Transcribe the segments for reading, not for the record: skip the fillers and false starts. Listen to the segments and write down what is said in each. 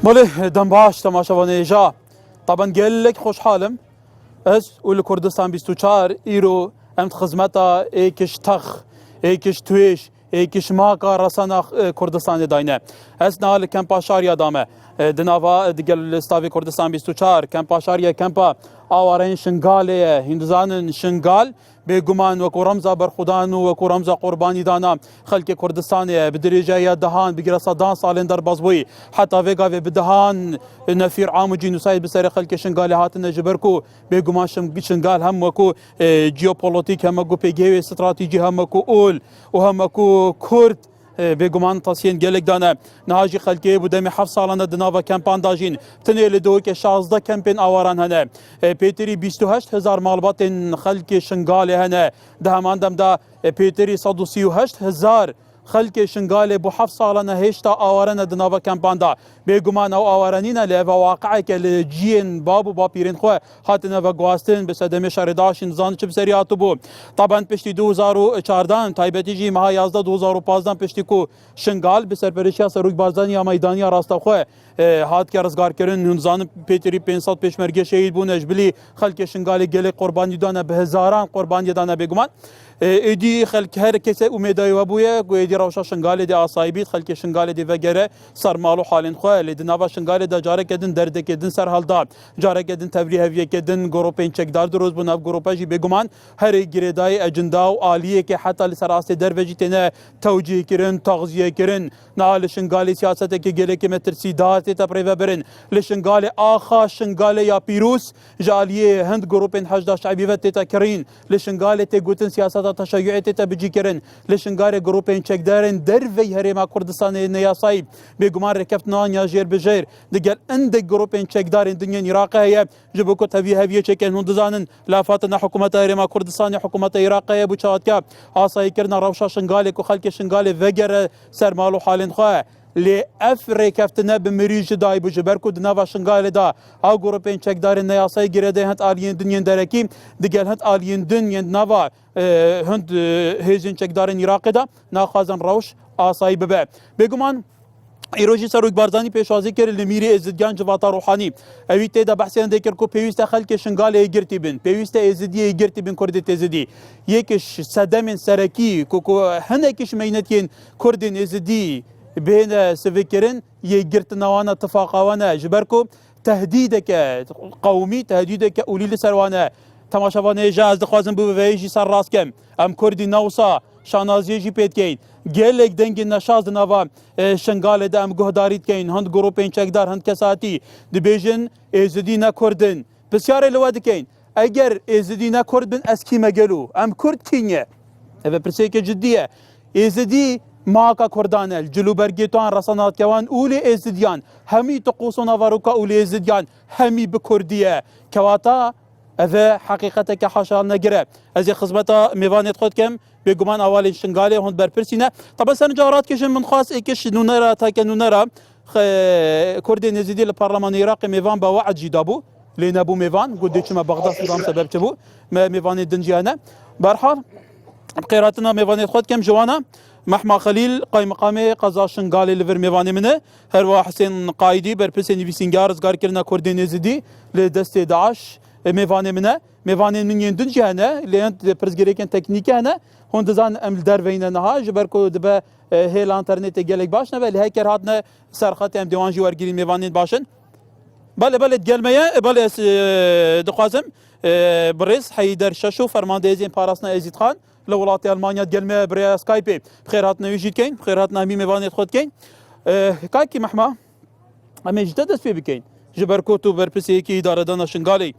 بله دم باش تماشاوانه جا طبعا گلک خوشحالم از اول کردستان 24 ایرو امت خدمتا ایکش تخ ایکش تویش ایکش ماکا رسانا کردستان داینه از نال کمپا شاریا دامه دناوا دیگل استاوی کردستان 24 کمپا شاریا کمپا آوارین شنگاله هندوزان شنگال بگمان و رمزا برخودان و رمزا قربانی دانا خلق کردستان بدرجه یا دهان بگیره صدان سالن در بازبوی حتی وگا و بدهان نفیر عام و جنوساید بسر خلق شنگال هاتن جبرکو بگمان شنگال هم وکو جیوپولیتیک هم وکو پیگیو استراتیجی هم وکو اول و هم وکو کرد بگمان تصین گلک دانه نهاجی خلقی بودمی 7 سالانه دناوا کمپان داجین تنیل دو که 16 کمپین آواران هنه پیتری 28000 مالبات خلق شنگال هنه ده همان دم دا پیتری 138000 خلق شنگال بو 7 سالانه هشتا آواران دناوا کمپان دا بگمان او آوارانین لی و واقعی که لجین بابو با پیرین خواه هاتنه و گواستن بسدم شرداشین زان چه بسریاتو بو طبعا پشتی 2014 تایبتی جی ماه 11 2015 پشتی کو شنگال بسر پرشیا سروک بازدانی یا میدانی راستا خواه هات که رزگار کرن نونزان پیتری 500 پیشمرگی شهید بونش بلی خلق شنگال گل قربانی دانه به هزاران قربانی دانه بگمان ایدی خلق هر کسی امیدای و بویه ایدی روشا شنگال دی آسایبید خلق شنگال دی وگره سرمالو حالین خواه لی دناوا شنگال دا جاره کدن درده کدن سر حال دا جاره کدن تبریه هویه کدن گروپین چکدار دروز بو ناف گروپا جی بگمان هر گریدای اجندا و آلیه که حتی لسراست دروجی تنه توجیه کرن تغذیه کرن نال شنگال سیاست که گله که مترسی دارتی تا پریوه برن لشنگال آخا شنگال یا پیروس جالیه هند گروپین حجدا شعبی و تیتا کرین لشنگال تی گوتن سیاست تشیعی تیتا بجی کرن لشنگال گروپین چکدارن دروی هرما کردستان نیاسایی بگمان رکفت نان یا جیر بجیر دیگر اند گروپین چکدارن دنیا عراق هي جبو کو تبي هویه چکن هندزانن لافاتنا حکومت هرما کردستان حکومت عراق هي بو چات کا آسایی کرنا روشا شنگال کو خلق شنگال وگر سرمالو حالن خواه لی افریکفتنه بمریج دای بو جبرکو دناوا شنگال دا او گروپین چکدار نیاسای گرده هند آلیین دنیا درکی دیگر هند آلیین دنیا نوا هند هیزین چکدار عراق دا ناخازن روش آسایی ببه بگمان ایروجی سروک بارزانی پیشوازی کرد لمیری ازدیان جواتا روحانی اوی تیدا بحثی انده کرد که پیوسته خلق شنگال ایگرتی بین پیوسته ازدی ایگرتی بین کردت ازدی یکش صدم سرکی که هنه کش مینتین کردین ازدی بين سفكرين يجرت نوانا اتفاقوانا جبركو تهديدك قومي تهديدك اولي لسروانا تماشاوانه جاز دخوازن بو ويجي سر راس كم ام كردي نوسا شانازي جي بيت كين گلک دنگ نشاز نوا شنگال دام گهداریت کین هند گروپین چکدار هند کساتی دبیجن ازدی نکردن بسیار لواد کین اگر ازدی نکردن اسکی مگلو ام کرد کینه و پرسیک جدیه ازدی ماکا کردان الجلو برگیتان رسانات کوان اولی ازدیان همی تقوسون واروکا اولی ازدیان همی بکردیه کواتا اوه حقیقتا که حاشال نگره از خدمتا میوانیت خود کم بگمان اول شنگالی هند برپرسینه طبعا سن جارات کشن من خاص ایکش نونرا تا که نونرا کردی نزیدی لپارلمان عراق میوان با وعد جدابو لینبو میوان گودی چما بغداد صدام سبب چبو میوان دنجیانه برحال قیراتنا میوانیت خود کم جوانا محمد خلیل قایم مقام قضا شنگالی لور میوانی منه هر وا حسین قایدی برپرسی نویسینگار زگار کرنا کردی نزیدی لدست داعش میوانی منه میوانی من یندن جهنه لیند پرزگریکن تکنیکی هنه هون دزان امل در وینه نها جبر کو دبه هیل انترنت گلک باشنه ولی هکر هاتنه سرخط ام دیوانجی ورگیری میوانین باشن بله گلمه بله دخوازم بريس حيدر شاشو فرماندهزين باراسنا ازيد خان لولاتي المانيا گلمه بري سكايبي بخير هاتنا ويجيد كين بخير هاتنا همي میوانیت خود كين كاكي محما اما جدد في بكين جبركوتو برپسی کی اداره دانا شنگالی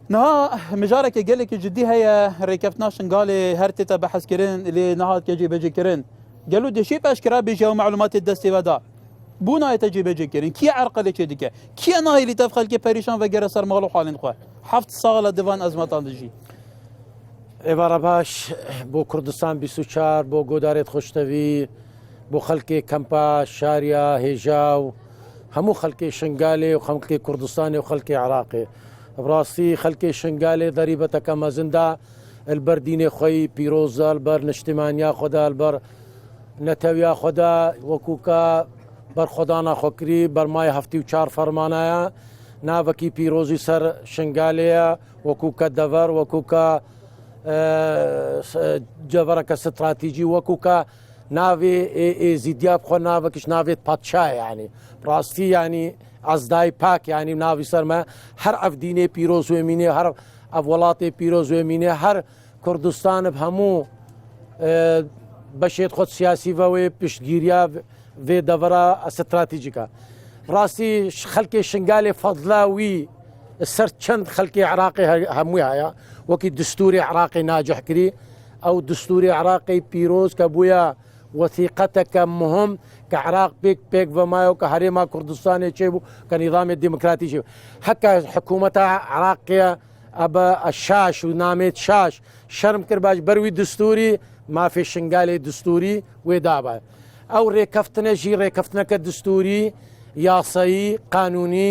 نه مجارك گلك جدي هي ريكفتنا شنگالي هر تتا بحث كرين اللي نهاد كجي بجي كرين قالوا دي شي باشكرا بيجي معلومات الدستي ودا بونا يتجي بجي كرين كي عرقله كديك كي انا اللي تفخل كي بريشان وغير سر مغلو حالين خو حفت صاله ديوان ازمتان دجي عباره باش بو كردستان 24 بو گودارت خوشتوي بو خلقي كمبا شاريا هيجاو همو خلقي شنگالي وخلقي كردستاني وخلقي عراقي براسي خلقي شنگالي ضريبة كما زندا البر ديني خوي بيروزا البر نجتمانيا خدا البر نەتەویا خۆدا وەکوکە بەرخۆدانە خۆکری بەرمای 74 فەرمانایە ناوەکی پیرۆزی سەر شنگالەیە وەکوکە دەڤەر وەکوکە جەڤەرەکە ستراتیجی وەکوکە ناوێ ئێزیدیا بخۆ ناوەکیش ناوێت پادشای ینی ڕاستی ینی ئەزدای پاک ینی ناوی سەرمە هەر ئەفدینێ پیرۆز وێمینێ هەر ئەف وڵاتی پیرۆز وێمینێ هەر کوردستانب هەموو بەشێت خۆت سیاسیڤەوەی پشتگیریە vê devera stratîjîk e. Rastî xelkê şingalê fezla wî ser çend xelkê Iraqê hemû heye wekî distûrê Iraqê nacih kirî ew distûrê Iraqê pîroz ke bûye wethîqeteke muhim ke Iraq pêk vemaye ke Herêma Kurdistanê çêbû ke nîzamê demokratî çêbû. Heke hikûmeta Iraqê ebe şaş û namêt şaş şerm kir baş ber wî distûrî mafê şingalê distûrî wê dabe. ئەو ڕێکەفتنە ژی ڕێکەفتنەکە دستوری یاسایی قانونی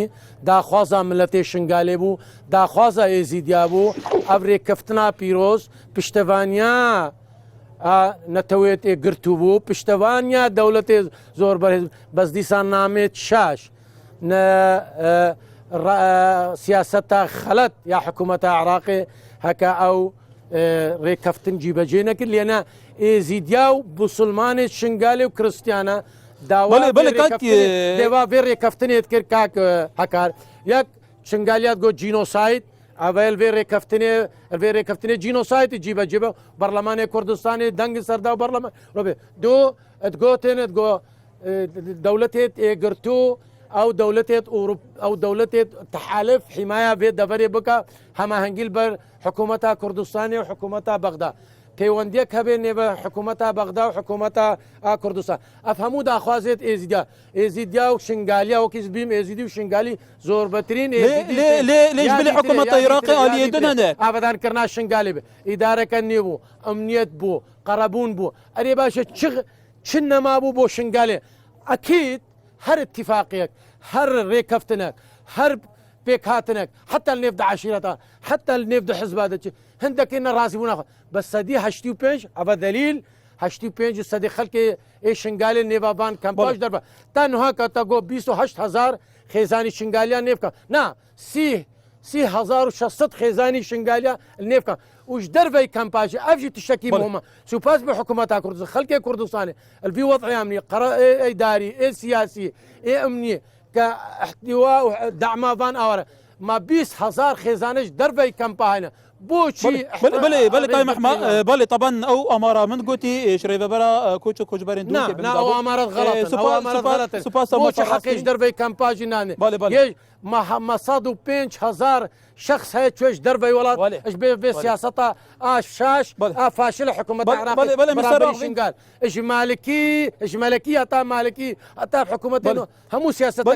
داخوازە ملەتێ شنگالێ بوو داخوازە ئێزیدیا بوو ئەو ڕێکەفتنا پیرۆز پشتەوانیا نەتەوێت گرتو بوو پشتەوانیا دەوڵەتێ زۆر بەرز بەس دیسان نامێت شاش سیاسەتا خەلەت یا حکوومەتە عراقێ هەکە ئەو ڕێکەفتن جیبەجێ نەکرد لێنە ئێزیدیا و بوسڵمانێت شنگالێ و کریسیانە داوا vê rêkeftinê kir kak hekar yek şingaliyat got jînosayt evel vê rêkeftinê jînosaytê cîbe cibe Berlemanê Kurdistanê dengê serda berleman du et gotin et got dewletê ê girtû ew dewletê ew dewletê tehalif hîmaya vê deverê bike hemahengîl ber hikûmeta Kurdistanê û hikûmeta Bexda. پەیوەندیەک هەبێ نێبە حکوومەتا بەغدا و حکوومەتا کوردستان ئەف هەموو داخوازێت ئێزیدیا و شنگالیا وەکیز بیم ئێزیدی و شنگالی زۆربەترین ليش بلي حكومة العراقي آلية هنا ئابدانکردنا شنگالی بێ ئیدارەکە نێ بوو ئەمنیەت بوو قەرەبوون بوو ئەرێ باشە چ نەما بوو بۆ شنگالێ ئەکید هەر اتفاقیەک هەر ڕێکەفتنەک هەر پێک هاتنێک حتا نێفدە عشیرەتە حتا نێفدە حزبا دەچێت هەندێکی نەڕاستی بوو ناخۆ بە سەدی 85 ئەvە دلیل 85 سەدی خەلکی ئێ شنگالێ نێبابان کەمپاش دەربە تەنها کەتە گۆ 28,000 خێزانی شنگالیان نێفکە نا 30,600 خێزانی شنگالیا نێفکە وش دەرڤی کەمپاژی ئەفژی تشتێکی مهمە سوپاس بە حکوومەتا کوردستان خەلکی کوردستانی الڤی وەضعی ئەمنی ئەیداری ئێ سیاسی ئێ ئەمنی کە احتیوا و دعماوان ئاوەرە ما 20,000 خێزانش دەرڤی کەمپاهێنە بۆچی بەێ قای مەحما بەڵێ طبعا ئەو ئەمارە من گوتی شرێبەبەرە کوچ و کوچبەرین ئەو ئامارەت غەڵەت سوپاس حەقیش دەرڤی کەمپاژی نانێ مە 105,000 شخص هەیە توێش دەرڤی وڵات ئەش بێ سیاسەتا ئاشاش فاشل حکوومەت عراقی شنگال ئژمالکی هەتا مالکی هەتا حکوومەت هەموو سیاست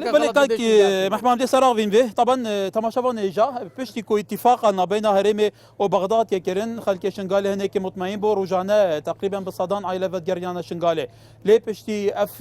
محمد سەراغین بێ طبعا تەماشاوان ئێژا پشتی کو اتفاقا نابێنە هەرێمێ و بەغداد یەکردن خەلکی شنگالێ هەنێکی مطمئین بۆ ڕۆژانە تقریبا بە سەدان عیلە ڤەتگەریانە شنگالێ لێ پشتی ئەف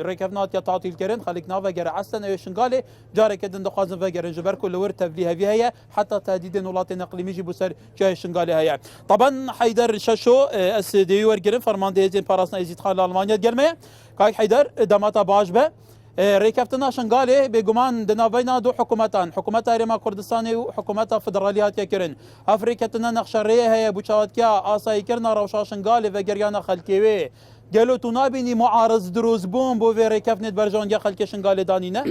ڕێکەفناتیا تاعتیلکردن خەلک ناڤەگەرە ئەستن ئەوێ شنگالێ جارێکە دەخوازن ڤەگەرن ji ber ku li wir tevlî hevî heye heta tehdîdên welatên iqlîmî jî bû ser cihê şingalê heye. Taban Heyder Şeşo ez dêwî wergirin fermandehêzên parastina Êzîdxan li Almanya gelmeye Kayk Heyder demata baş be rêkeftina şingalê bêguman di navbeyna du hikûmetan hikûmeta Herêma Kurdistanê û hikûmeta federalî hatiye kirin. Ev rêketina nexşereyê heye bû çawatkiya asayîkirina rewşa şingalê vegeriyana xelkê wê gelo tu nabînî muariz dirozbûn bo vê rêkefnê berjangiya xelkê şingalê danîne?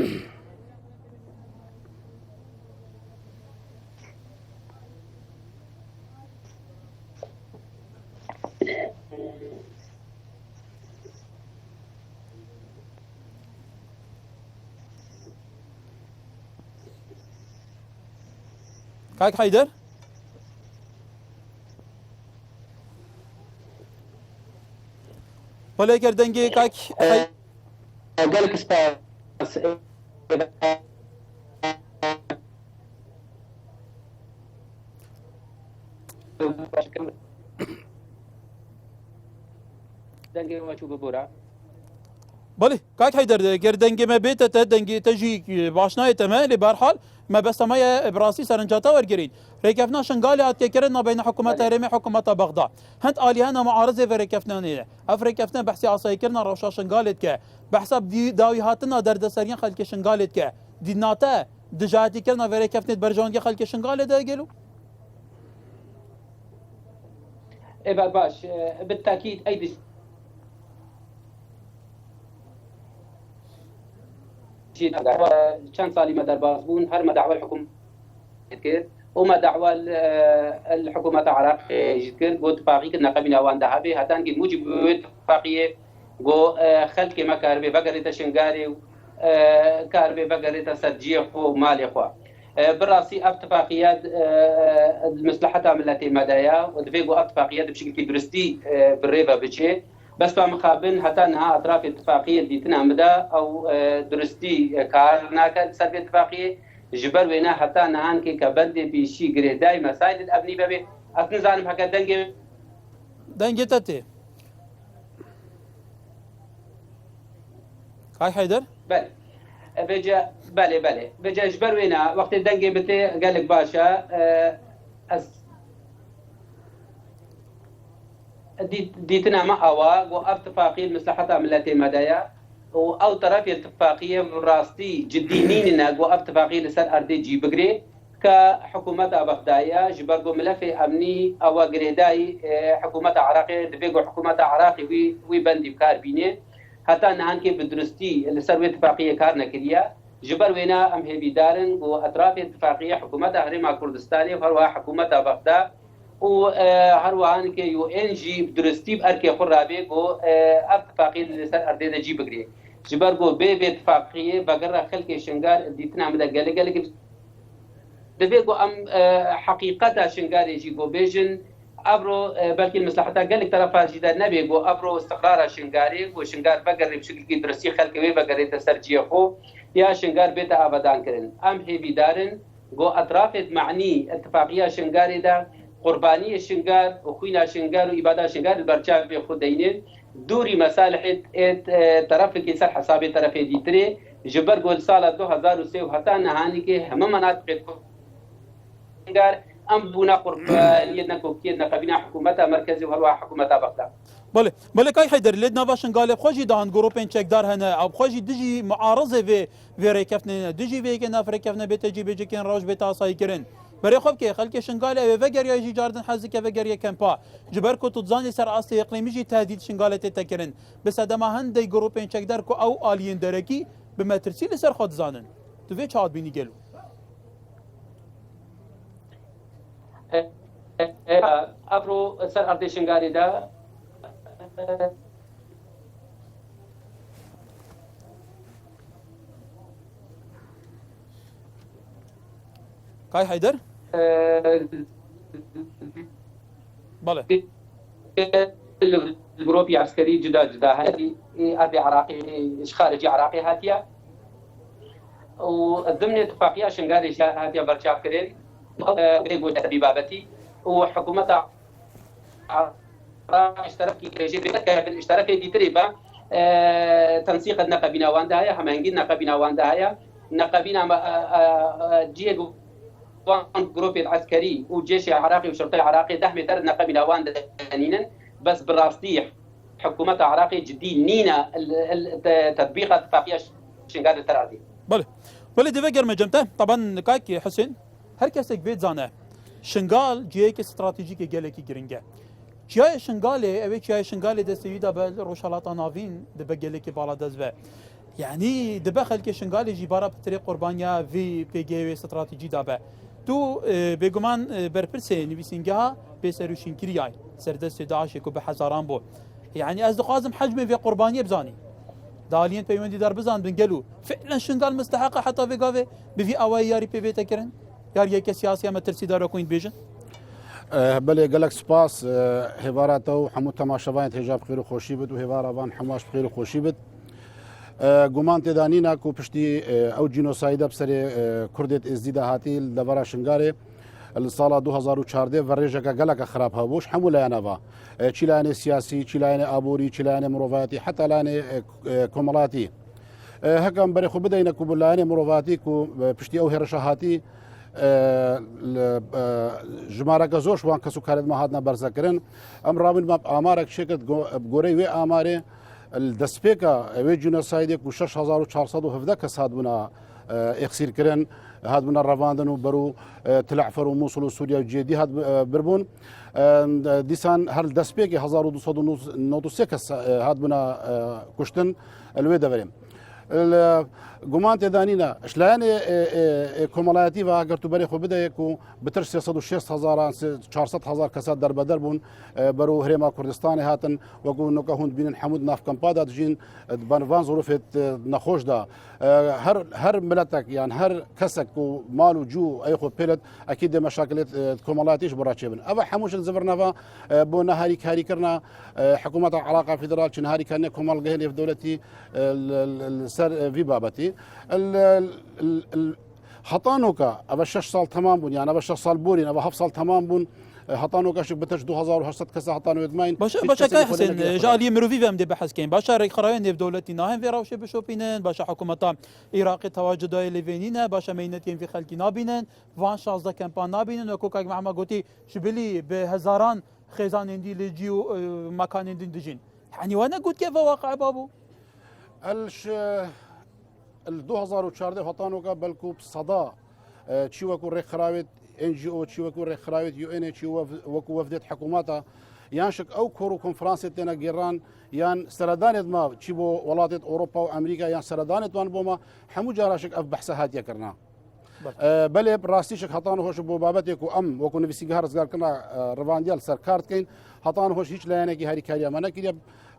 Kayk Heyder? Bale gerdengê kayk gelek spas dengê we çû bibûra بله كاك حيدر گر دنگ ما بيت دنگ تجي باشناي تمام لبرحال ما بس ما براسي سرنجاتا ورجرين ريكفنا شنغالي هات كرنا بين حكومه ريمي حكومه بغداد هنت اليانا معارضه في ريكفنا نيه افريكفنا بحثي عصاي كرنا روشا شنغالي ك بحسب دي داوي هاتنا درد سريان خلك شنغالي ك دي ناتا دجاتي كرنا في ريكفنا برجون خلك شنغالي دا قالوا إيه باش بالتاكيد اي چند سالی ما درباز بون هر ما دعوه الحكومه کرد وما دعوه الحكومه العراق کرد گو اتفاقی که نقبی نوان دهبه هتان که موجب اتفاقیه گو خلق ما کاربه بقريت شنغاري كاربه بقريت سرجيخ ومالي خوا بالراسي اتفاقيات المصلحه ملتي مدايا ودفيقوا اتفاقيات بشكل درستي بالريبه بشي بس بمقابل حتى انها اطراف اتفاقيه دي تنامدا او درستي كارناك سر اتفاقيه جبر وينا حتى انها كي كبند بشي غريداي مسائل الابني ببي اتنزانم حق دنگ تتي هاي حيدر بله بجا جبر وينا وقت الدنجي بتي قال لك باشا ديتنا ما أوا واتفاقية المصلحة ملتي مدايا أو طرف اتفاقية راستي جدينين ناقو اتفاقية لسر أردي جي بقري كحكومة بغدايا جبرقو ملف أمني أو قريداي حكومة عراقي دبيقو حكومة عراقي ويبندي بكار بيني حتى نهان كي بدرستي لسر اتفاقية كار نكريا جبر وينا أم هبي دارن وأطراف اتفاقية حكومة هرم كردستاني وهروها حكومة بغداد وهروان كي يو ان جي بدرستي باركي خرابي جو اتفاقيه لسر ارديده جي بغري جبر جو بي اتفاقيه بقرا خلك شنغار ديتنا مدا قال دبي جو ام حقيقه شنغار يجي جو بيجن ابرو بلكي المصلحه قال لك طرفها جدا نبي جو ابرو استقرار شنغاري وشنغار بقري بشكل درستي خلك وي بقري تسرجيخو يا شنغار بيت ابدان كرن ام هي بيدارن جو اطراف معني اتفاقيه شنغاري ده قرباني شنغار وخوينا شنغار وإبادة شنغار البرشا في خدينين دوري مصالح طرف كي سر حسابي طرف ديتري جبر قول سال 2003 وحتى نهاني كي هم مناطق شنغار ام بونا قربانيتنا كوكيدنا قبينا حكومتها مركزي وهروها حكومة بغداد بله كاي حيدر لدنا باشن قال بخوجي دان جروبين تشيك دار هنا او بخوجي دجي معارضه في ريكفنا دجي في كنا فريكفنا بتجي بيجي كان روج بتا سايكرن بري خوب كي خلك شنغالي وفجر يجي جاردن حزك وفجر يكمبا جبركو تزاني سر اصلي اقليمي جي تهديد شنغالي تتكرن بس هذا هندي جروبين تشيك داركو او الين دركي بما ترسيل سر خود زانن تو في تشاد بيني قالوا ابرو سر ارض شنغالي دا كاي حيدر بله الجروبي عسكري جدا هذه ارض عراقي خارجي عراقي هاتيا وضمن اتفاقيه شنغالي هاتيا برشاف كرين يقول ببابتي وحكومه اشترك دي تريبا تنسيق النقابين واندايا همانجين نقابين واندايا نقابين جيجو جروب العسكري والجيش العراقي والشرطه العراقي دحمي تر نقابين واندانين بس بالراستيح حكومه العراقي جدي نينا تطبيق اتفاقيه شنغال التراضي بله دفجر مجمته طبعا كاكي حسين هركسك بيت زانه شنغال جيك استراتيجيك جالكي جرينجا جای شنغاله اوی جای شنغاله دستوی دا بل روشالات ناوین دبا گلکی بالا دزبه یعنی دبا خلک شنغاله جیبارا بطری قربانیا وی پیگی استراتیجی دا به تو بگمان برپرسه نویسینگه ها بسروشین کریای سردست داعش کو به هزاران بو يعني از قازم حجم في قربانيه بزاني دالين بيوندي دار بزان بنقلو فعلا شنغال مستحقه حتى في قافي بفي اواي ياري بي بيتا كرن ياري كسياسيه ما ترسي دار كوين بيجن بله گلک سپاس هواراتو همو تماشاوان حجاب خیر و خوشی بد و هوارابان حماش خیر و خوشی بد گمان تدانینا کو پشتی او جنوساید بسر کردت ازدیده هاتی لبرا شنگاره الساڵ 2014 ڤڕێژەکە گەلەکە خراپ هەبووش هەموو لایەنەوە چی لایەنێ سیاسی چی لایەنێ ئابووری چی لایەنێ مرۆڤاتی حتا لایەنێ کۆمەڵاتی هەکەم بەرێخۆ بدەینە کو لایەنێ مرۆڤاتی و پشتی ئەو هێرشە هاتی ژمارەکە زۆر شوان کەس و کارێتمە هاتنە بەرزەکردن ئەم ڕابن ئامارێک شێکت گۆرەی وێ ئامارێ دەستپێکە ئەوێ جونەسایدێک و 6417 کەس هاتبوونە ئێخسیرکردن هاتبوونە ڕەواندن و بەر و تلعفەر و مووسڵ و سووریا و جێدی هات بربوون دیسان هەر دەستپێکی 1293 کەس هاتبوونە کوشتن لێ دەبرێن گومان تێدانینە شلایەنێ کۆمەڵایەتی و ئەگەر تو بەرێ خۆ بدەیەک و بتر 400,000 کەسات دەربەدەر بوون بەرەو هەرێما کوردستانی هاتن وەکو نوکە هوند بینن حەمود نافکەمپادا دژین بەنڤان زۆرفێت نەخۆشدا هەر ملەتێک یان هەر کەسێک و ماڵ و جوو ئەی خۆ پێلت ئەکی دێ مەشاکلێت کۆمەڵاتیش بڕاچێ بن ئەوە هەمووشن زبرنەوە بۆ نەهاری کاریکردنا حکوومەتە علاقا فیدرال چ هاریکردنێ کۆمەڵگەهێنێ دەوڵەتی سەر وی بابەتی هەتانۆکە ئەوە 6 ساڵ تەمام بوون یان ئەوە 6 ساڵ بورین ئەوە 7 ساڵ تەمام بوون هەتانۆکەشی بتەش 2800 کەس هەتانوێت ماین باشەکە حسێن ژالی مرۆڤی بەم دێ بەحەسکەین باشە ڕێکخراوێن نێودەوڵەتی ناهێن وێ ڕەوشێ بشۆپینن باشە حکوومەتە عێراقی تەواجدای لێڤێنینە باشە مەینەتێن وی خەلکی نابینن وان 16 کەمپان نابینن وەکو کاک محەممەد گوتی شبلی بە هەزاران خێزانێندی لێجی و مەکانێندین دژین حنیوانە گوتکێ واقع بابوو 2014 هەتانۆکە بەلکو سەدا چی وەکو ڕێکخراوێت NGO چی وەکو ڕێکخراوێت UN چی وەکو وەفدێت حکوومەتە یانشک ئەو کۆڕ و کۆنفرانسێت تێنە گێڕان یان سەردانێت ما چی بۆ وڵاتێت ئەوروپا و ئەمریکا یان سەردانێتوان بۆمە هەموو جاراشک ئەف بەحسە هاتیەکردنا بەلێ ڕاستیشک هەتان هۆش بۆ بابەتێک و ئەم وەکو نووسیگە ڕزگارکردنا ڕەواندیال سەرکارتکەین هەتان هۆش هیچ لایەنێکی هەریکاریامە نەکرێ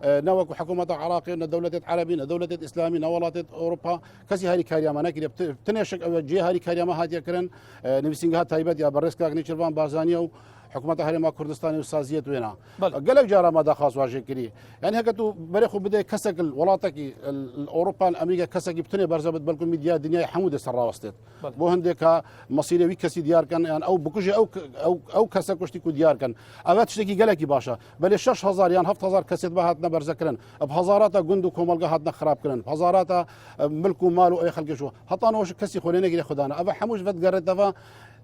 نەوەکو حکوومەتە عراقی نە دەوڵەتێت عەرەبی نە دەوڵەتێت ئیسلامی نەوەڵاتێت ئەوروپا کەسی هەریکاریامە نەکرێ تنێشک ئەوە جێ هەریکاریامە هاتیەکردن نووسنگها تایبەت یا بەڕێز کاکنی چربان بازانیە و حکوومەتە هەرێما کوردستانی و سازیەت وێنا گەلێک جارە داخواست واژێکردی یعنی هەکە تو بەرێخ بدەی کەسێک وڵاتێکی ئەوروپا ئەمریکا کەسێکی بتنێ بەرزەبت بەلکو میدیا دنیای هەموو دەسەر ڕاوەستێت بۆ هەندێکە مەسیرەوی کەسی دیارکەن یان ئەو بکوژێ ئەو کەسە کوشتی و دیارکەن ئەوە شتێکی گەلێکی باشە بەلێ 6,000 یان 7,000 کەسێت بە هاتنە بەرزەکردن هەزاراتە گوند و کۆمەلگە هاتنە خراپکردن هەزاراتە ملک و مال و ئەی خەڵکیشوە هەتانەوەش کەسی خۆلێنێگیری خوددانە ئەوە هەمووش بەتگەڕێتەوە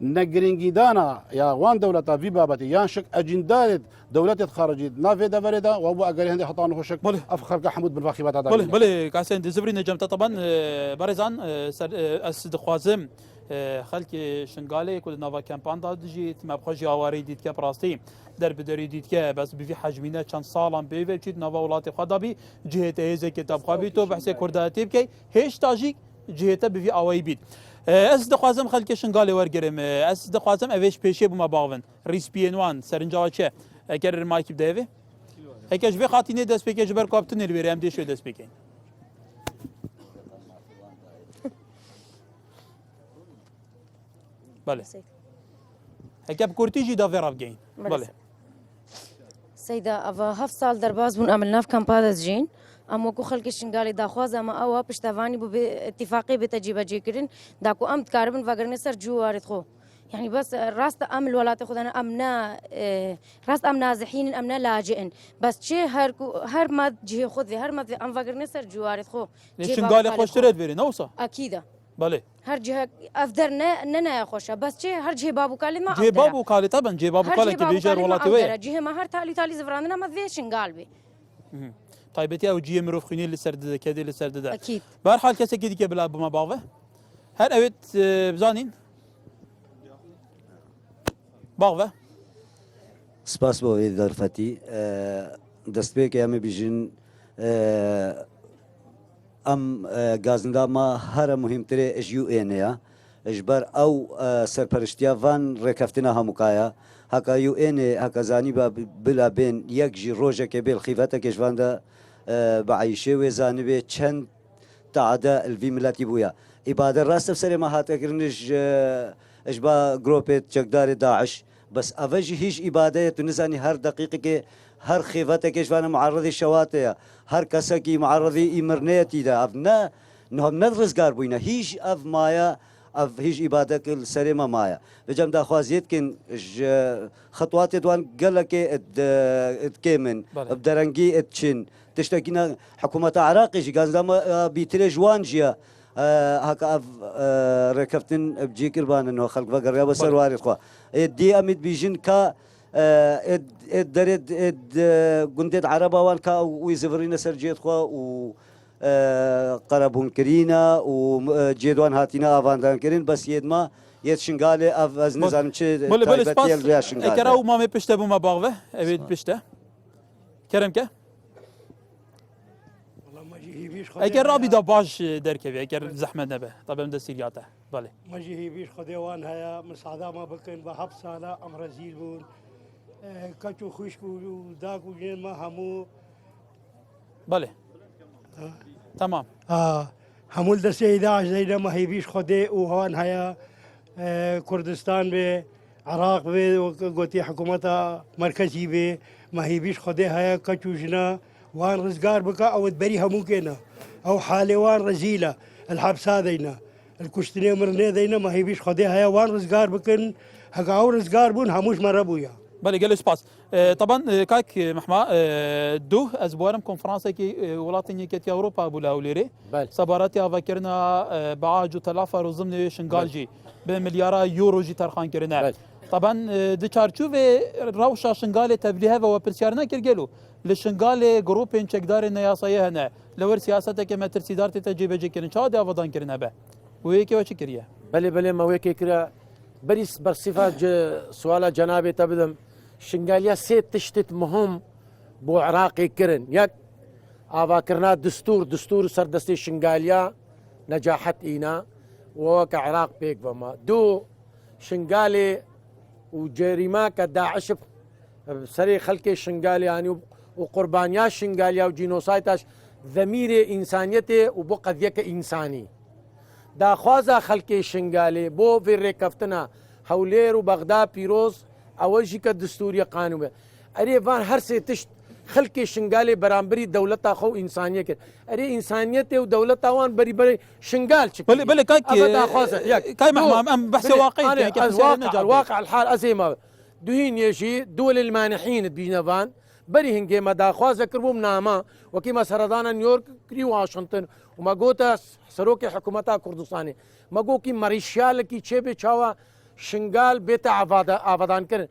نەگرنگیدانە یا وان دەوڵەتە وی بابەتی یان شک ئەجندارێت دەوڵەتێت خارجیت ناوێ دەبەرێدا و بۆ ئەگەری هەندێک هەتان هۆشک ئەف خەڵکە حمود بنفاخی بەتادا بڵێ کاسێن دزبری نەجەمتە طبعاً بەڕێزان ئەس دخوازم خەلکی شنگالەیەک و ناوا کەمپاندا دژیت مەبخۆژی ئاوارەی دیتکە پڕاستی دەربدەری دیتکە بەس بڤی حەجمینە چەند ساڵان بێوێ بچیت ناوا وڵاتی خۆدابی جهێتە هێزێکی تەبخوابی تۆ بەحسێ کوردەتی بکەی هێشتاژی جهێتە بڤی ئەوەی بیت ئەس دەخوازم خەلکی شنگالێ وەرگرم ئەس دەخوازم ئەوێش پێشێ بوومە باڵن ریسپیێنوان سەرنجاوە چێ ئەگەر مایکی بدەوێ ئەکەش بێ خاتینێ دەست پێکێش بەر کاپتنێ لێرە ئەم دێشێ دەست پێکەین بله هەکە بکورتیژی داڤێ ڕابگەین بله سەیدا ئەوە 7 ساڵ دەرباز بوون ئەمە ناف کەمپا دەستژین ئەم وەکو خەڵکی شنگالی داخواز ئەمە ئەوە پشتەوانی بوو اتفاقی بێتە جێبەجێکردن داکو ئەم دکاربن ڤەگەرنە سەر جووارێت خۆ يعني بس راست أم الولايات خدنا أمنا راست أم نازحين أمنا لاجئين بس شيء هر ما جه خذ هر ما أم فكر نسر جوارد خو ليش قال خوش تريد فيري نوصة أكيد بله هر جهة أفدر ننا خوشة بس شيء هر جهة بابو كالي ما جهة بابو كالي طبعا جهة بابو كالي كبيجر ولا توي جهة ما هر تالي زفراندنا ما ذيشن قلبي طيبتي أو جهة مروف خنين لسرد كذي لسرد أكيد بهرحال كسر كذي كبلا بما باغه هر أويت بزانين باغه سپاس بۆ ئێ دەرفەتی دەستپێک ئەمە بیژن ئەم گازنداما هەرە مهمترێ ئەژیوئێنەیە ژبەر ئەو سەرپەرشتیاوان ڕێکەفتنە هەمووکایە هەکە یوئێنێ هەکەزانی بە بلا بێن یەکژی ڕۆژێکێ بێ خیڤەتە کێژواندا بە عیشێ وێزانبێ چەند تەعادە ئەلڤی ملەتی بووە ئیبادە ڕاستە سەرێمە هاتەکردنش ئەش بە گرۆپێت چەکدارێ داعش بس ئەڤەژی هیچ ئیبادەیە تو نزانی هەر دقیقێکێ هەر خێڤەتێکێژوانە معڕەدی شەواتەیە هەر کەسێکی معڕەدی ئیمرنەیەتیدا ئەف نە ڕزگار بووینە هیچ ئەف مایە اف هیچ عبادك السليمه مايا بجم دا خوازيت كن خطوات دوان قال لك اد كيمن بدرنجي اتشن تشتكينا حكومه عراقي جي قازما بيتري جوان جيا هكا اف ركفتن بجي كربان انه خلق بقر بسر وارد خوا دي امد بيجن كا اد درد اد قندد عربا وان كا ويزفرين سرجيت خوا و قربون كرينا وجيدوان هاتينا افاندان كرين بس يدما يتشنغالي اف از نظام چه بله سپاس اکراو ما می پشته بوم باغوه اوید پشته کرم که اگر رابی دا باش درکوی اگر زحمت نبه طبعا ده سیریاته بله مجي هي بيش خديوان هيا مساعدة ما بكن بحب سالة أمر زيل بون كاتو خوشكو وداكو جين ما همو بله تمام همول دسته 11 زيدا ما هي بيش خدي وهوان هيا كردستان به عراق به وقوتي حكومتها مركزي به ما هي بيش خدي هيا كاتو جنا وان رزقار بكا او تبري همو كينا او حالوان رزيلة الحبس هذينا الكشتني مرني دينا ما هي بيش خدي هيا وان رزقار بكن هكاو رزقار بون هموش مربويا بله قال سپاس طبعا كاك محما دو از بوارم کنفرانس کی ولاتنی کتی اوروبا بولا وليري سباراتي افكرنا بعاج تلافا رزمن شنغالجي بمليار يورو جي ترخان كرنا طبعا دي چارچو و روشا شنغال تبليها و پرسيارنا كرگلو لشنغال جروب ان چكدار نياسيه هنا لور سياسته كما ترسيدار تجيب جي كن چا دي افدان كرنا به ويكي وش كريا بله ما ويكي كرا بريس برصفة سؤال جنابي تبدم شنغاليا سيت تشتت مهم بو عراقي كرن ياك افاكرنا دستور سردستي شنغاليا نجاحت اينا وك عراق بيك بما دو شنغالي وجريمه كداعش سري خلق شنغالي يعني وقربانيا شنغاليا وجينوسايتاش ضمير انسانيته وبقضيه انساني دا خوازا خلق شنغالي بو في ركفتنا هولير وبغداد بيروز اوجي كدستوري قانون اري فان هر سي تشت خلق شنغالي برامبري دولتا خو انسانيه كده اري انسانيته ودولتا وان بري شنغال بل كاي محمد بحث واقعي الواقع الحال ازيما دوهين يجي دول المانحين بينفان بري هنجي ما داخوازه كربوم ناما وكيما سردانا نيويورك كري واشنطن وما قوتا سروكي حكومتها كردستاني ما قوكي مريشيال كي تشيبي تشاوا شنغال بيتا آفادان كرن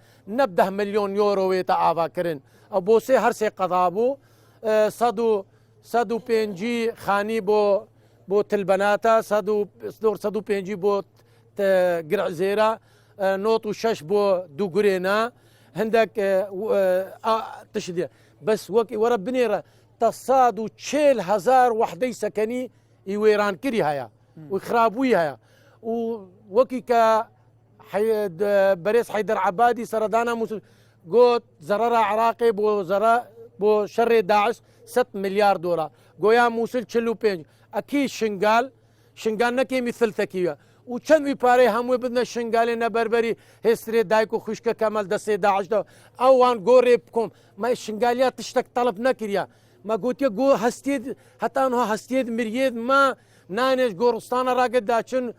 90 مليون يورو بيتا آفا كرن او بوسي هر سي قضابو صدو بينجي خاني بو تلبناتا صدو بينجي بو قرع زيرا نوت وشش بو دوغرينا هندك تشدي بس وكي وربني تصادو تشيل هزار وحدي سكني يويران كري هيا وخرابوي هيا وكي كا بريس حيدر عبادي سردانا قوت زرارة عراقي بو شر داعش 6 مليار دولار قويا موصل تشلو بينج اكيد شنغال نكي مثل ثكيه وچند ويباري هم بدنا شنغال نبربري هستري دايكو خشكه كمال دسي داعش دو اوان غوريبكم ما شنغاليا تشتك طلب نكريا ما قلت يا هستيد حتى انه هستيد مريد ما نانش غورستان راقد داچن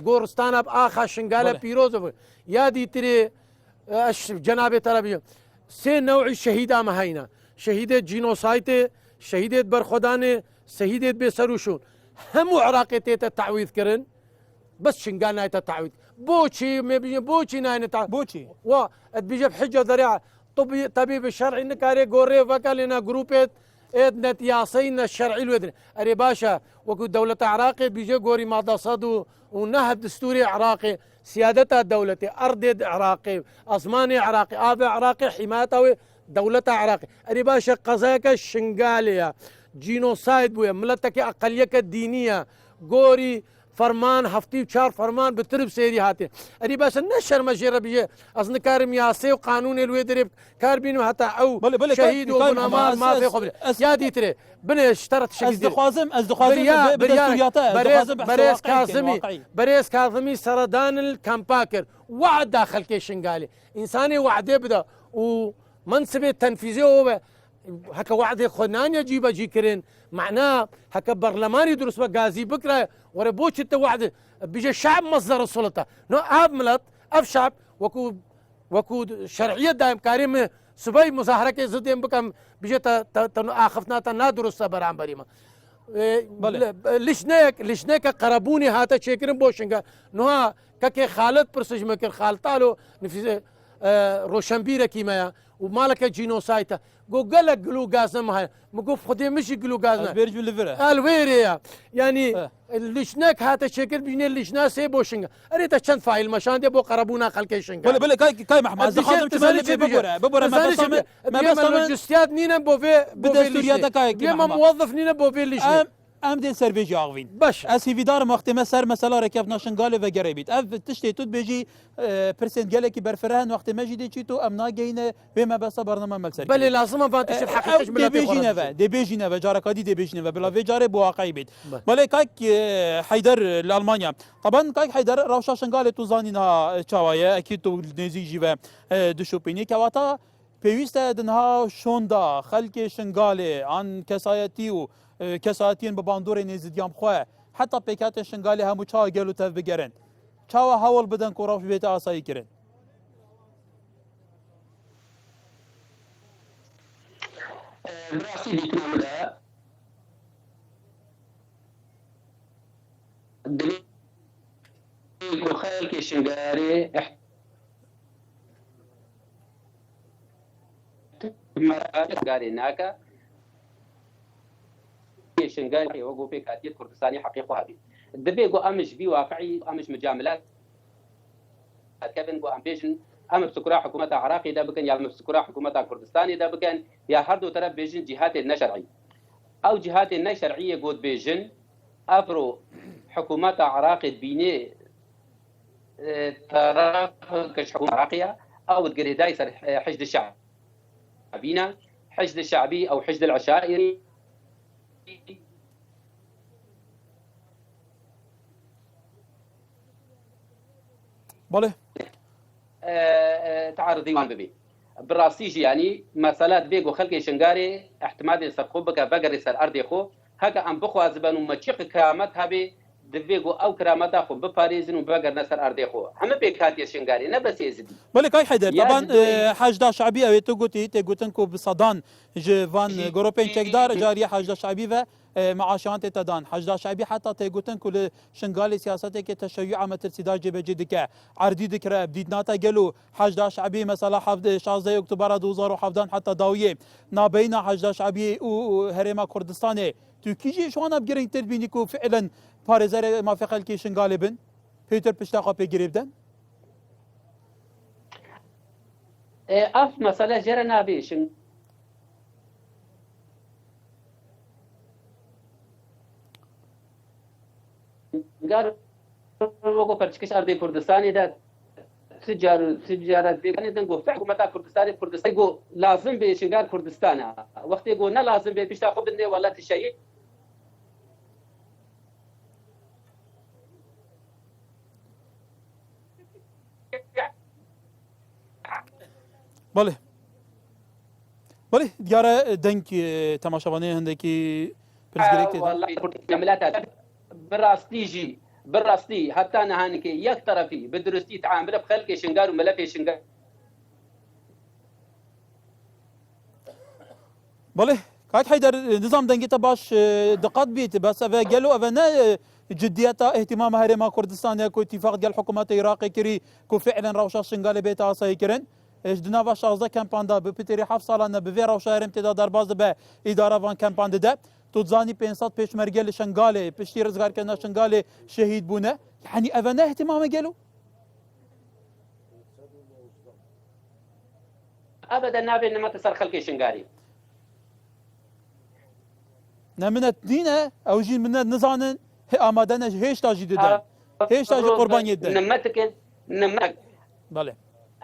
غورستان باخا شنغال بيروز يا دي تري جناب تربيه سي نوع شهيده ما هينا شهيده جينوسايت شهيده برخدان شهيده بسروشون هم عراقي تعويض كرن بس شنغال نايت تعويض بوشي نايت بوشي و بيجي بحجه ذريعه طبيب الشرعي نكاري غوري فكالنا جروبات ادنت ياسين الشرعي الودري اري باشا وكو دوله عراقي بيجي غوري ما صدو ونهب دستوري عراقي سيادتها دولتي ارض عراقي اصماني عراقي ابي عراقي حمايته دولة عراقي اري باشا قضاياك الشنغاليه جينوسايد بويا ملتك اقليه الدينيه غوري فرمان هفتي شهر فرمان بترب سيري هاتي اري باشا نشر مجرى بيجي اصلا كارم ياسي وقانون الويدري كاربين حتى او شهيد وبنامال ما في خبر يا دي تري بني اشترط شكل بريس كاظمي سردان الكامباكر وعد داخل كي شنغالي انساني وعد يبدا ومنصب التنفيذي هو هكا وعد خنان يجيب جيكرين معناه هكا برلماني دروس بقازي بكره ورا بوش انت وعد بيجي الشعب مصدر السلطه نو اب ملت اف شعب وكو شرعيه دائم كريم سبي مظاهره كي زدين بكم بيجي اخفنا تنا درست برام بريمه ليش نيك قربوني هاتا شكرن بوشنگا نو ككي خالد برسج مكر خالطالو نفس روشنبيره كيما ومالك جينوسايتا قو قالك قلو غاز ما مقوف خدي مش قلو غاز بيرجو ليفرا الويريا يعني ليشناك هاتا شكل بيجي ليشنا سي بوشنگا اريتا چند فايل مشان دي بو قربونا خلكيشنگا بلا كاي محمد زخاطم تسالي ببره ما بس جستيات نينا بوفي بدستوريات كاي ما موظف نينا بوفي ليش ام دين سربيجي اغوين باش اسي فيدار مختمه سر مثلا ركب ناشنغال و غريبيت اف تشتي توت بيجي برسنت قالك برفرهن وقت ما جدي تشيتو امنا جينا بما بس برنامج ملسري بل لازم فاتش الحقيقه دي بيجي نفا جاركادي دي بيجي نفا بلا في جاري بو واقعي بيت بل كايك حيدر لالمانيا طبعا كايك حيدر روشا شنغال تو زانينا تشاوايا اكيد تو نزيجي و دشوبيني كواتا بيويستا دنها شوندا خلك شنغالي عن كسايتيو كساتين بباندور نزديام خواه حتى بيكات شنغالي همو چاوا گلو تف بگرن چاوا حول بدن کوراف بیت آسایی کرن براسي بيتنامدا دليل وخيل كشنغاري مرات ناكا شنغاري وقو بيك هاتية كردستاني حقيقة هذه الدبي قو أمش بي واقعي أمش مجاملات كابن قو أمبيجن أم بسكرا حكومة عراقي دا بكن يا بسكرا حكومة كردستاني دا بكن يا هردو ترى بيجن جهات النشرعي أو جهات النشرعية قود بيجن أفرو حكومة عراقي بيني ترى كش حكومة عراقية أو تقريداي سر حشد الشعب بينا حشد الشعبي أو حشد العشائري بله تعرض ديوان ببي براسيجي يعني مسالات بيجو خلقي شنغاري احتمال سرخوبك بقر سر ارضي خو هكا ام بخو ازبان ومتشيق كرامتها بي دبيجو او كرامتها خو بباريزن وبقر نسر ارضي خو هم بيكاتي شنغاري نبس يزدي بله كاي حيدر طبعا حاجدا شعبي او تقولي تقولنكو بصدان جوان جروبين تشكدار جاريه حاجدا شعبي و معاشات تدان حاجدا شعبي حتى تيغوتن كل شنغالي سياسته كي تشيع مترسيدا جيب جدك عردي ذكر بديناتا قالوا حاجدا شعبي مثلا حفظ 16 اكتوبر 2017 حتى داويه نابينا حاجدا شعبي وهريما كردستاني تركيجي شو انا بجرين تربينيكو فعلا باريزر ما في خلكي شنغالي بن بيتر بشتاقه بيجريبدن اف مساله جرنا بيشن قالوا وقو فرشكش أرضي كردستاني ده تجارة بيغاني دنقو في حكومة كردستاني يقول لازم بشنغال كردستان وقت يقول نا لازم بيش تاخذ الني ولا تشيء بله دیاره دنگ تماشاوانه هندکی پرزگریک والله عملاتها بالراستي حتى نهانك يك طرفي بدرستي تعامل بخلق شنغار وملف شنغار بله كايت حيدر نظام دنگي باش دقات بيت بس قالوا افنا جديتا اهتمام هرما كردستان كو اتفاق ديال الحكومه العراقيه كري كو فعلا روشا شنغال بيت اساي كرن ايش دنا باش 16 كامباندا ببتري حف سالانه بفيرا وشهر امتداد درباز به اداره فان كامباندا ده توزاني 500 پێشمەرگە لە شنغالێ پشتی ڕزگارکردنا شنغالێ شهید بوونە يعني ئەڤەنە اهتمامە گەلو ابدا نابي انما تسر خلقي شنغاري نمنت دينا او جين من نزانن آمادەنە هێشتا ژی دەدەن هێشتا ژی قوربان يدەن نمك بەڵێ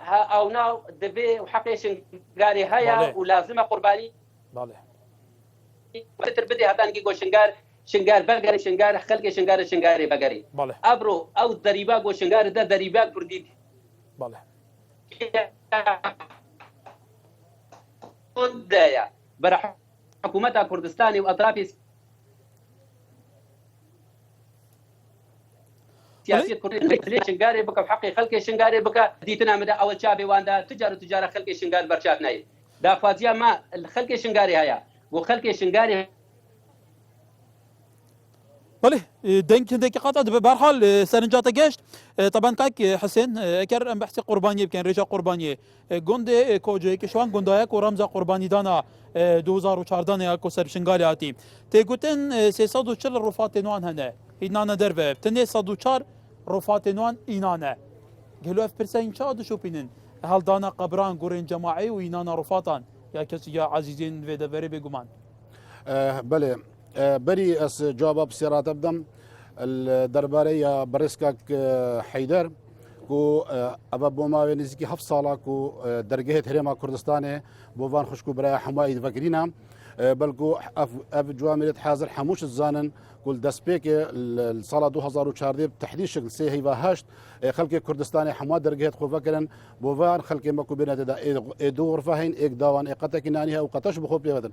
او ناو دبي وحقي شنغاري هيا ولازمه قرباني بەڵێ تربدي هذا نجي شنغار بقري شنغار خلقي شنغاري بقري بله ابرو او دريبا جو شنغار ده دريبا بردي بله دايا برا حكومتها كردستاني واطراف سياسيه كردستان شنغاري بك بحقي خلقي شنغاري بك ديتنا مدى اول شابي واندا تجاره خلقي شنغار برشات ناي دا فازيا ما الخلقي شنغاري هيا وخلقي شنغاري بله دنك دنك قطع بهرحال سرنجات قشت طبعا كاك حسين كر ام بحث قربانيه كان رجا قربانيه گوند کوجه کشوان گوندایا کو رمز قربانی دانا 2014 یا کو سر شنگالی آتی تی گوتن 340 رفات نوان هنه اینانه درو تنه 104 رفات نوان اینانه گلو اف پرسین چا دو شوپینن هل دانا قبران گورین جماعی و اینانا رفاتان یا کسی یا عزیزین و دبری بگمان بله بري اس جواب بسيرات ابدم الدربارية بريسكاك حيدر كو ابا بوما نزيكي حف صالا كو درجه هريما كردستاني بوفان خشكو برا حمايد فكرينا بلكو اف جوامل حاضر حموش الزانن كل دسبيك الصاله 2014 بتحديد شكل سي هي هاشت خلقي كردستاني حما درجه خو فكرن بوفان خلقي ماكو بينات دا دو غرفهين اك داوان اقتك نانيها او قطش بخو بيدن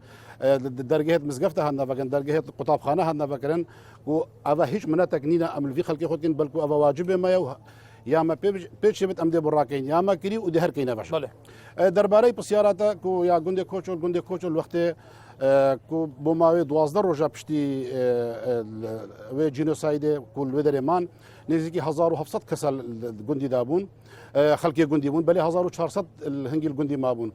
درجه مسقفته هنا فكن درجه قطاب خانه هنا فكرن كو ابا هيش مناتك نينا ام في خلقي خدين بلكو ابا واجب ما يا ما بيتش بت امدي براكين يا ما كري ودهر كينا باش درباري بسياراتا كو يا غوندي كوچول وقت كو بوماوي 12 روجا بشتي و جينوسايد كل ودرمان نزيكي 1700 كسل غوندي دابون خلقي غوندي بون بلي 1400 الهنجي الغوندي مابون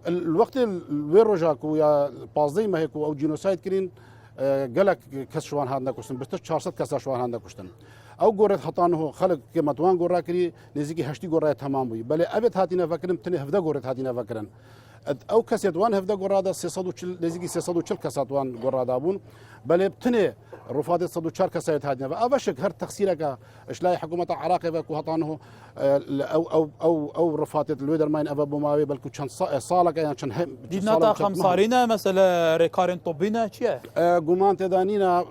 الوقت وين روجا كو يا بازي ما هيكو او جينوسايد كرين قالك كس شوان هذا كوستن بس 400 كس شوان هذا كوستن او قرت حطانه خلق كما توان قرا كري نزيكي هشتي قرا تمام بي بل ابد هاتينا فكرن تني هفدا قرت هاتينا فكرن او كاسيت وان هفدا قرا دا 600 نزيكي 600 كاسات وان قرا دابون بل بتني رفاده 600 كاسات هاتنا ابشك هر تخسيرك اشلاي حكومه العراق بكو حطانه او رفاته الويدر ماين ابا بوماوي بلكو كان صالك يعني كان دينا خمسارينا مثلا ريكارن طبينا شيء قومان تدانينا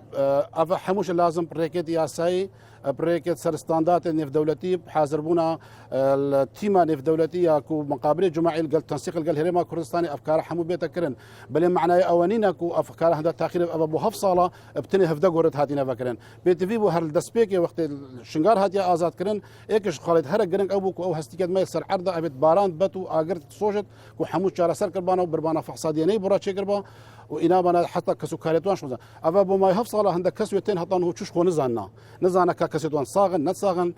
افا حموش لازم بريكت ياساي بريكت سرستاندات نف دولتي حاضر بونا التيما نف دولتي كو مقابله جماعي قال تنسيق قال هريما كردستاني افكار حمو بيتكرن بل معنى اوانينا كو افكار هذا تاخير ابو هفصاله ابتني هفدا قرت هاتينا فكرن بيت في بو هر دسبيك وقت الشنغار هاتي ازاد كرن ايكش خالد هر جرن ابو او هستيكد ما يسر عرضه ابت باران بتو اجرت سوجت كو حمو شارع سر كربانه وبربانه فحصاديني برا كربا وإنابنا حتى كسو كاريتوان شو أبا بما يحفصله عندك كسوتين هطان هو تشخو نزانا ككسوتوان صاغن نتصاغن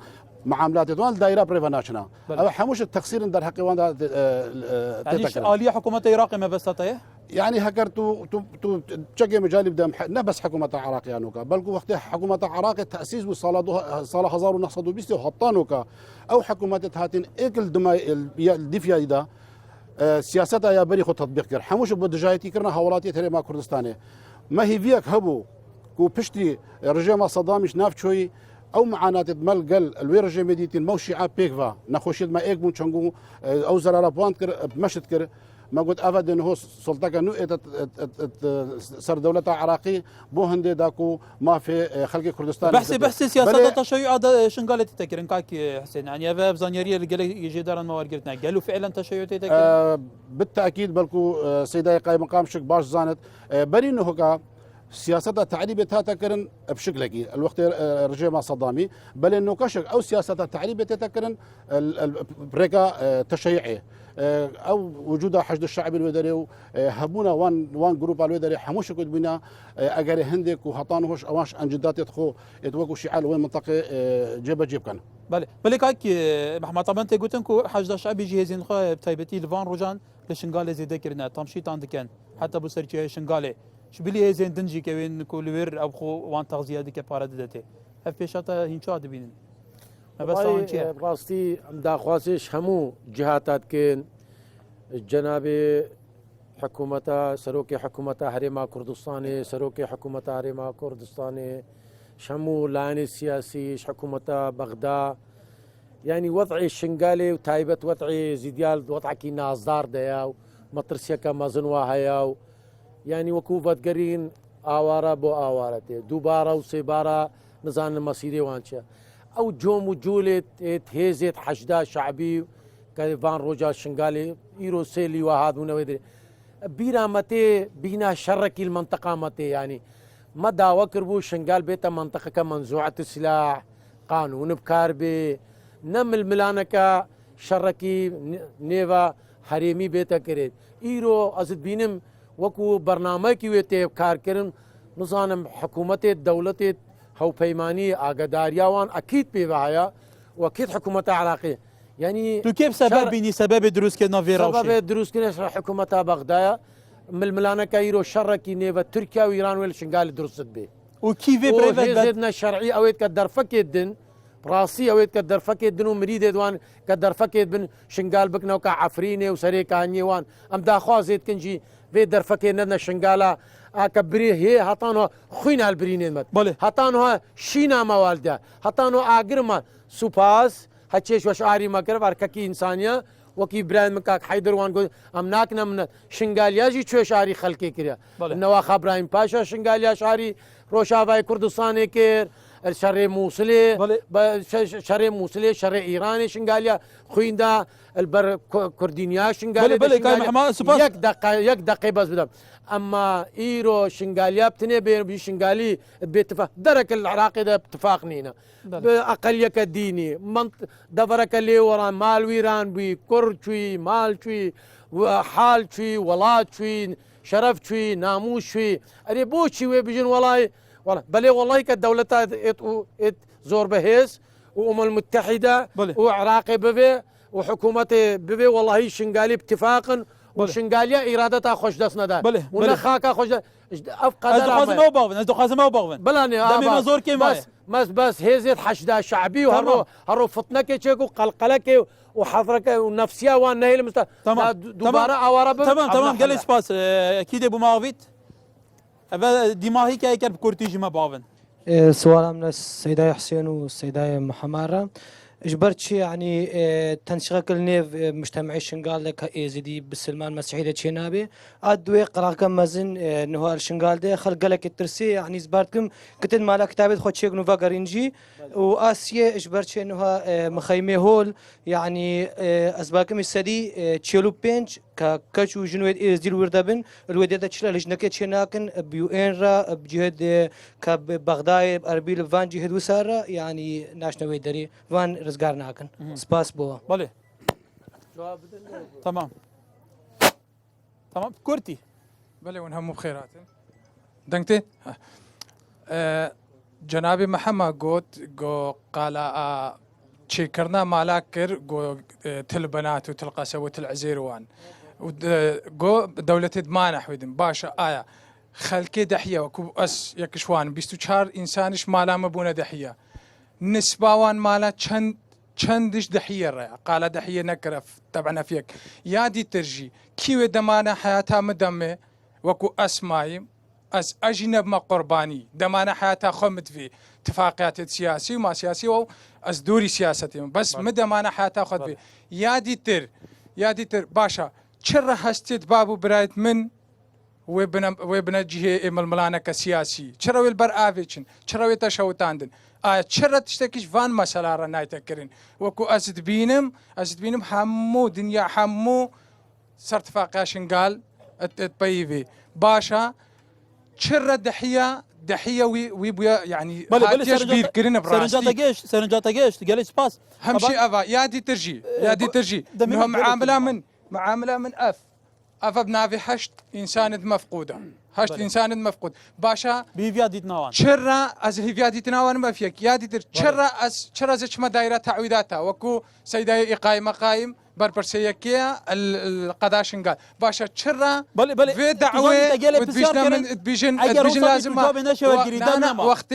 معاملات دوان دايره بريفاناشنا أبا حموش التقصير در حق وان يعني آلية حكومة العراق ما بسطته يعني هكرتو تو تشجع مجال بدم نبس حكومة العراق يعني بل وقت حكومة العراق التأسيس وصالة 1920 وحطانوكا أو حكومة هاتين إكل دماء الدفيا إذا سياستها يا بري خو تطبيق كر حموش بدجايتي كرنا هولاتي تري ما كردستاني ما هي فيك هبو كو بشتي رجيم صدامش نافشوي او معانات مال قال الويرجي مديتين موشي بيكفا نخوشيد ما ايك بون تشانغو او زرارا بوانت كر بمشت كر ما قلت افاد انه هو سلطه نو سر دوله عراقي بو هندي داكو ما في خلق كردستان بحث سياسه التشيع شنقالت تذكر كاك حسين يعني افا بزانيريه اللي قال يجي دار الموارقتنا قالوا فعلا تشيع تذكر بالتاكيد بلكو سيداي قايم مقام شك باش زانت برينه هكا سياسة تعريبة تذكرن بشكل الوقت رجيم صدامي بل انه كشك او سياسة تعريبة تذكرن بريكا تشيعي او وجود حشد الشعب الودري هبونا وان جروب الودري حموش كنت بنا اجر هندك وهطانوش اواش انجدات يدخو يتوقوا شعال وين منطقه جيب كان بله كاك محمد طبعا انت قلت انكم حشد الشعب جهزين خو بتايبتي لفان روجان لشنغالي زي ذكرنا تمشيط عندك حتى بسرتي شنغالي شبلي زين دنجي كوين كولوير ابخو وان تغذيه ديك بارادتي اف بيشاتا هينشا دبين بس راستي دا خواسش همو جهاتات كين جناب حكومة سروكي حكومة هريما كردستاني سروكي حكومة هريما كردستاني شمو لاني السياسي حكومة بغداد يعني وضعي الشنغالي وتايبة وضعي زيديال وضعكي نازدار دياو مطرسيكا مازنوا هياو يعني وكوفت قرين آوارا بو آوارته دوبارة وسيبارة نزان المصيري وانشا او جوم وجولت تهيزت حشدا شعبي كان روجا شنغالي ايرو سيلي وهذا ونويدري بينا متي بينا شركي المنطقة متي يعني ما داوا كربو شنقال بيتا منطقة كمنزوعة السلاح قانون بكاربي نمل ملانكا شركي نيفا حريمي بيتا كريد ايرو ازد بينم وكو برنامج كيوتي كار كرن نظام حكومة الدولة هو بيماني اقداريا وان اكيد بيبايا واكيد حكومة عراقية يعني تو كيف سبب بيني سبب دروس كنا في روشي سبب دروس كنا حكومة بغداد ململانا كايرو شركي نيفا تركيا وايران ولا شنقال دروست به وكيف بريفت زدنا شرعي اويت كدر فكيدن راسي اويت كدر فكيدن ومريد دوان كدر فكيد بن شنقال بكنا وكا عفريني وسريكا نيوان ام دا خوازيت كنجي في در فكيدنا شنقالا اكبري هي هطانو خوينا البرينين مت بله هطانو شينا موالده هطانو اجرما سوباس هتشيش وشعاري ما كرف اركاكي انسانيه وكي براين مكاك حيدر وان قول امناكنا من شنغاليا جي شو شعري خلقي كريا النواخ ابراهيم باشا شنغاليا شعري روشافاي كردستان كير شر موصلي شر موصلي شر ايراني شنغاليا خويندا البر كردينيا شنغاليا يك دقيقه بس بدم اما ايرو شنغاليا بتني بين شنغالي باتفاق درك العراقي ده اتفاق نينا باقليه الديني دبرك اللي ورا مال ويران بي كرشوي مال شوي وحال شوي ولاد شوي شرف شوي ناموس شوي اري بوشي وبيجن والله بل والله كالدولة زور بهيس وأمم المتحدة وعراقي ببي وحكومة ببي والله شنغالي اتفاقا وشنغاليا إرادتها خوش دسنا دا ونخاكا خوش دا أفقد أزدو خازم أو بغفن بلاني دمي مزور كيما بس هيزيت حشدا شعبي وهرو فتنك تشيكو قلقلك وحضرك ونفسيا والنهي المست دوباره عوارة تمام قال سباس أكيد أبو معافيت دماغي كي كرب كورتيجي ما بعضن سؤال من السيدة حسين والسيدة محمارة اجبرت شي يعني تنشغل نيف مجتمعي شنغال لك ايزيدي بالسلمان مسيحية شينابي ادوي قرا كم مزن انه الشنغال ده خلق لك الترسي يعني زبارتكم كنت مالا كتابه خد شيء نوفا غارينجي واسيا اجبرت شي انه مخيمه هول يعني اسباكم السدي تشيلو بينج كاتشو جنويد ايزدي الوردابن الوديده تشلا لجنكه شناكن بيو ان را بجهد كبغداد اربيل فان جهد وساره يعني ناشنا ويدري فان رزقار ناكن سباس بوا بله تمام كورتي بله ونهم بخيرات دنگتي جنابي محمد جو قال شي كرنا مالاكر جو تل بنات وتل قسا وتل عزيروان جو دولة دمانح ويدن باشا آية خلكي دحية وكو أس يكشوان بيستو شهر إنسانش مالا مبونا دحية نسباوان مالا چندش دحية رأي قال دحية نكرف طبعا فيك يادي ترجي كيو دمانا حياتها مدمة وكو أسمايم أس أجنب ما قرباني دمانا حياتها خمت في اتفاقيات سياسي وما سياسي و أس دوري سياستهم بس مدمانا حياتها خد في يادي تر باشا شر هستيت بابو برايت من وبنا جهة ململانا كسياسي شروي البر آفيتشن شروي تشوتاندن شر تشتكيش فان مسألة رناي تكرين وكو أزد بينم حمو دنيا حمو صرت فاقيا شنقال تبيفي باشا شر دحية ويبويا يعني هاتيش بير كرين براستي سرنجاتا جيش قال سباس همشي أفا يادي ترجي انهم معاملة من أف بنافي هشت إنسان مفقودة إنسان مفقود باشا بيفيادي تناوان شرا از هيفيادي تناوان ما فيك يادي تر شرا زش ما دايرة تعويداتها وكو سيداي قايم بربرسيكيا القداشن قال باشا شرا في دعوة وتبيجنا من تبيجن لازم وقت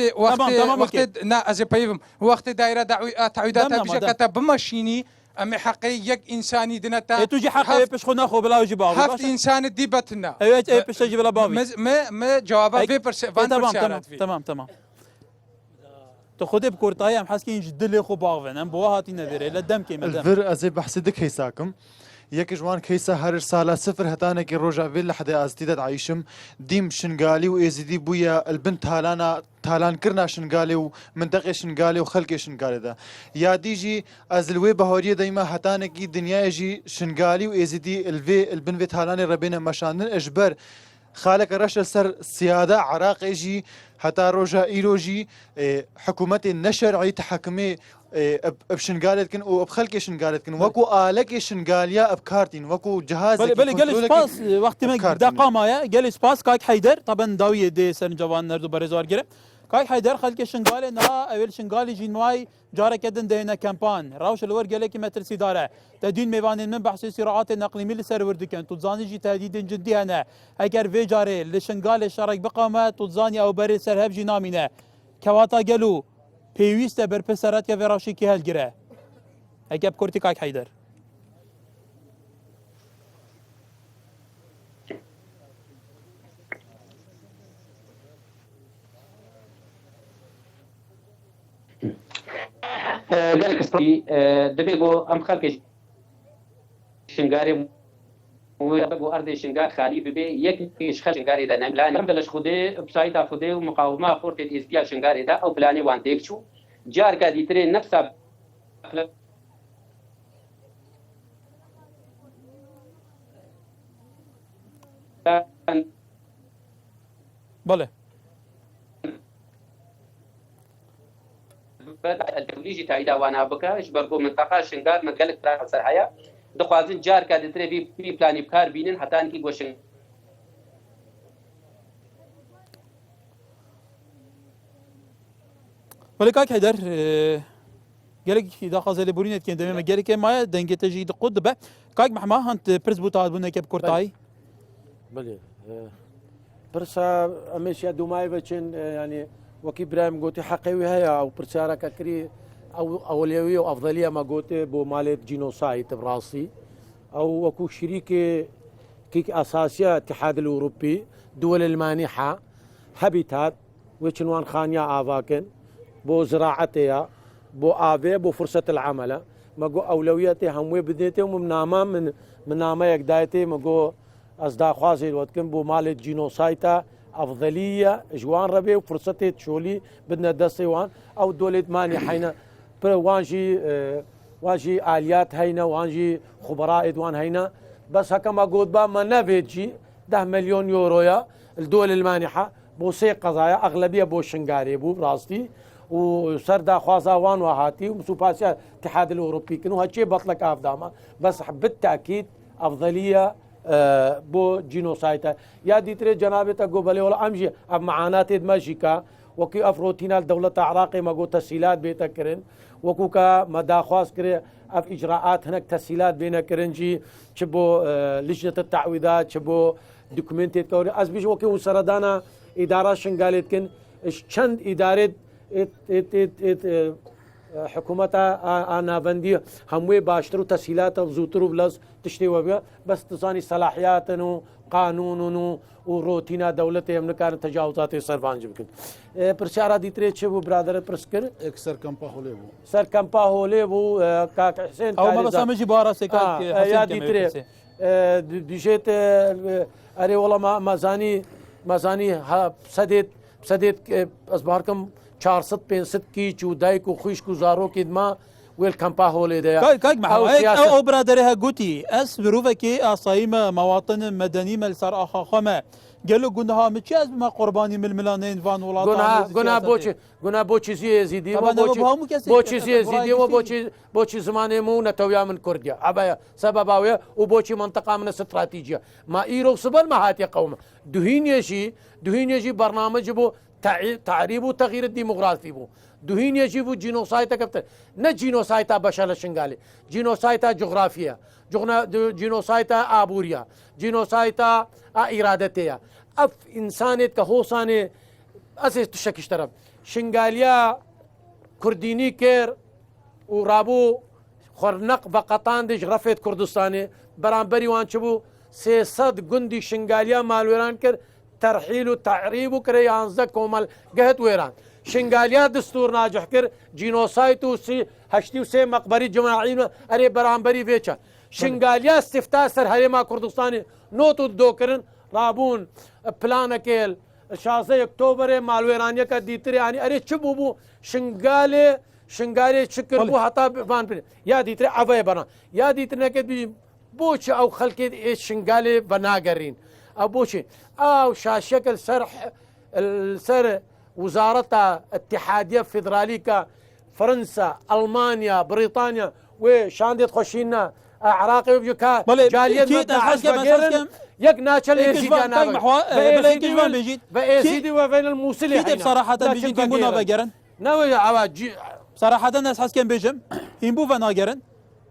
نا از بيفم وقت دايرة تعويداتها بيجا كتب بمشيني أمي حقي يك إنساني دنتا تجي حقي بيش خنا خو بلا وجي باوي هفت إنسان ديبتنا اي بيش تجي بلا باوي ما جوابها في تمام تو خودي بكورتاي ام حاسكين جد لي خو باوفن ام بوهاتي نذير لا دم كيما دم الفر ازي بحسدك هيساكم یەک جوان کەیسە هەر ساڵە سفر هەتانێکی ڕۆژاوێت لە حدە ئاستیدەت عیشم دیم شنگالی و ئێزیدی بوویە ئەلبن تالانکردنا شنگالێ و منتەقی شنگالێ و خەڵکی شنگالێدا یادیژی ئەزلوێ بەهۆریە دەیمە هەتانێکی دنیایژی شنگالی و ئێزیدی ئەلوێ ئەلبن وێ تالانی ڕەبێنە مەشاندن ئەژبەر خالەکە ڕەشە سەر سیادە عراقێژی هەتا ڕۆژە ئیرۆژی حکوومەتی نەشەرعی تحکمێ بشنگالێتکن و بخەلکی شنگالێتکن وەکو ئالەکی شنگالیا ئەبکارتین وەکو جهاز بله قال سباس وقت ما دقامة قال سباس كاك حيدر طبعا داوية دي سن جوان نردو بريزوار جرب كاك حيدر خلك شنغالي نا اول شنغالي جينواي جارة كدن دينا كامبان راوش الور قال لك متر سيدارة تدين ميوان من بحث صراعات النقليمي لسر وردكن تزاني جي تهديد جدي هنا اگر في جاري لشنغالي شارك بقامة تزاني او بري سرهب جينامينه كواتا قالوا بيويست بربسرات يا فراشي كي هالجرا اجاب كورتي كاك حيدر قالك استري دبيبو ام خلق شنغاري ويبقوا ارض شنغار خالي ببي يكيش شنغاري ده نملان بلش خدي بسايدا خدي ومقاومه فورت الاستيا شنغاري ده او بلاني وان تيكشو جار قاعد تري نفسها بله الدوليجي تايدا وانا بكا ايش بركو منطقه شنغار مقالك ترى سرحيا دخوازن جار قاعد تري في بلاني بكار بينن حتى انكي غوشن بله كاك حيدر قالك اذا خازل بورينت كان دائما قالك ما دنجه تجي قد به كاك محما انت برز بوتا بنا كيب كورتاي بله برسا امشي دوماي بچن يعني وكي ابراهيم قوتي حقيوي هيا او برسارة كري او اولويه وافضليه ما قوتي بو مالت جينوسايد براسي او وكو شريك كيك اساسيه الاتحاد الاوروبي دول المانحه هابيتات وشنوان خانيا افاكن بو زراعتها بو افي بو فرصه العمل ماقو اولوياتي هموي بديتي ومن نامه يقدايتي ماقو أصداء خوازي الوقتكم بو مالت جينوسايتا أفضلية جوان ربي وفرصتي تشولي بدنا دستي وان أو دولة ماني حينا وانجي آليات هينا وانجي خبراء وان هينا بس هكا ما قود با ما نافيتجي 10 مليون يورويا الدول المانحة بو سي قضايا أغلبية بو شنغاري بو براستي وسردا خوازا وان وهاتي ومسوباسيا الاتحاد الأوروبي كنو هاتشي بطلق أفداما بس بالتأكيد أفضلية بو جينوسايتا يا ديتري جنابتا قبلي ولا امشي اب معانات ماشيكا وكي افروتينا الدولة العراقي ما قو تسهيلات بيتا كرن وكوكا مداخواس كري اف اجراءات هناك تسهيلات بينا كرنجي تشبو لجنة التعويضات تشبو دوكيومنتيت كوري ازبيش وكي وسردانا ادارة شنغاليت كن چند ادارة حكومتها انا بندي هموي باشترو تسهيلات زوترو بلس تشتي وبيا بس تصاني صلاحيات قانون وروتينا دولتي من كان تجاوزات سربانج بكن برشارة ديتري تشبو برادر برسكر اكسر كامبا هوليبو سر كامبا هوليبو كاك حسين او ما بس مجي بارا سكاك يا ديتري بيجيت اري والله مازاني سديت اصباركم 400-500 کی چودای کو خوش گزارو کدما ويل كامبا هولي ده كاك معاك او برادرها قوتي اس بروفكي اصايم مواطن مدني ملسر اخاخمه قالوا قلنا متشاز ما قرباني من الملانين فان ولا قلنا بوچي زيدي بوچي زيدي وبوچي زمانه مو نتويا من كرديا ابا سبباويه وبوچي منطقه من استراتيجيه ما ايرو سبل ما هاتي قوم دهينيشي برنامج بو تعريب وتغيير الديموغرافي بو دهين يجيبوا جينوسايتا كبت نا جينوسايتا بشر شنغالي جينوسايتا جغرافيا جينوسايتا آبوريا جينوسايتا إرادتيا اف انسانيت كهوساني اساس تشكش طرف شنغاليا كرديني كير ورابو خرنق بقطان دي جغرافيت كردستاني برانبري وان شبو 300 جندي شنغاليا مالويران كر ترحيل وتعريب وكري عنزك كومال قهت ويران شنغاليا دستور ناجح كر جينوسايت وسي هشتي وسي مقبري جماعيين اري برانبري فيتشا شنگالیا استفتا سر هەرێما کوردستانی نۆت و دۆکردن ڕابوون پلانەکێل 16 ئۆکتۆبرێ ماڵوێرانیەکە دیتریانی ئەرێ چ بوو بوو شنگالێ چ کرد بوو هەتا بان یا دیترێ ئەڤەیە بەنا یا دیترنەکەت ببین بۆچی ئەو خەڵکێت شنگالێ بە ناگەڕین ئەو بۆچی ئەو شاشەکە سەر وزارەتە اتحادیە فیدرالیکە فرنسا ئەڵمانیا بریتانیا وێ شاندێت خۆشینە عراقی بجوکە جالیت يك ناتشل ايزيدي انا بايزيدي وبين الموصلي بصراحه بيجي كيمونا باجرن ناوي عواجي صراحه الناس حس كان بيجم ينبو فناجرن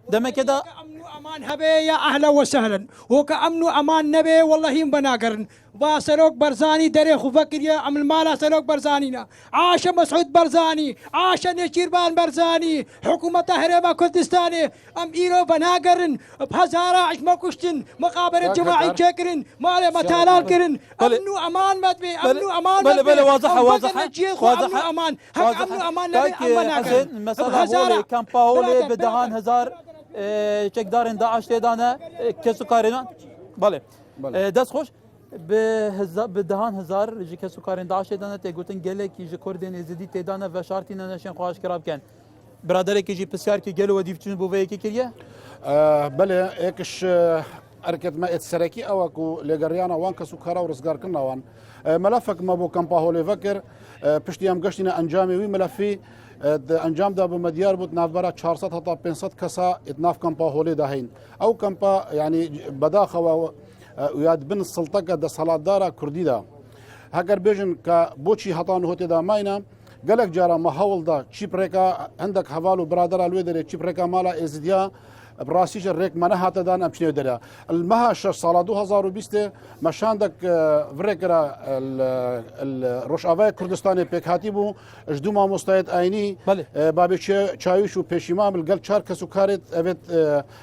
دم كده امن وامان هبه يا اهلا وسهلا وكامن وامان نبي والله يم بناقرن باسلوك برزاني دري خفكر يا عمل مالا سلوك برزانينا عاش مسعود برزاني عاش نشيربان برزاني حكومة هربا كردستاني ام ايرو بناقرن بهزارة عشما كشتن مقابر جماعي تشكرن مالا متالال كرن امن وامان مدبي امن وامان بلا واضحة امن وامان حق امن وامان نبي ام بناقرن مثلا كان باولي بدهان هزار چک دارن داعش تدانه کسو کارنا بله دست خوش به دهان هزار جی کسو کارن داعش تدانه تگوتن گله کی جی کردن ازدی تدانه و شرطی نشین خواهش کراب کن برادر کی جی بسیار کی گله و دیفتون بو کی کریه بله اكش اركت ما اتسركي اوكو لغريانا وان كسو كارا ورزقار كنا وان ملفك ما بو كامبا هولي فكر پشتيام گشتنا انجامي وي ملفي انجام دا بمديار بود نافبرا 400 حتى 500 كسا اتناف كامبا هولي داهين او كامبا يعني بداخه وياد بن السلطه دا صلاه دارا كردي دا هاجر بيجن كبوشي هطان هوتي دا ماينا قالك جارا ما هول دا تشيبريكا عندك حوالو برادر الويدر تشيبريكا مالا ازديا براسيش الريك منها تدان امشني درا المها 6 سال 2020 مشاندك فريكرا الروشافای كردستان بكاتيبو اجدوما مستعد عيني بابي تشايش وبيشيمام القل شاركس وكارت ابت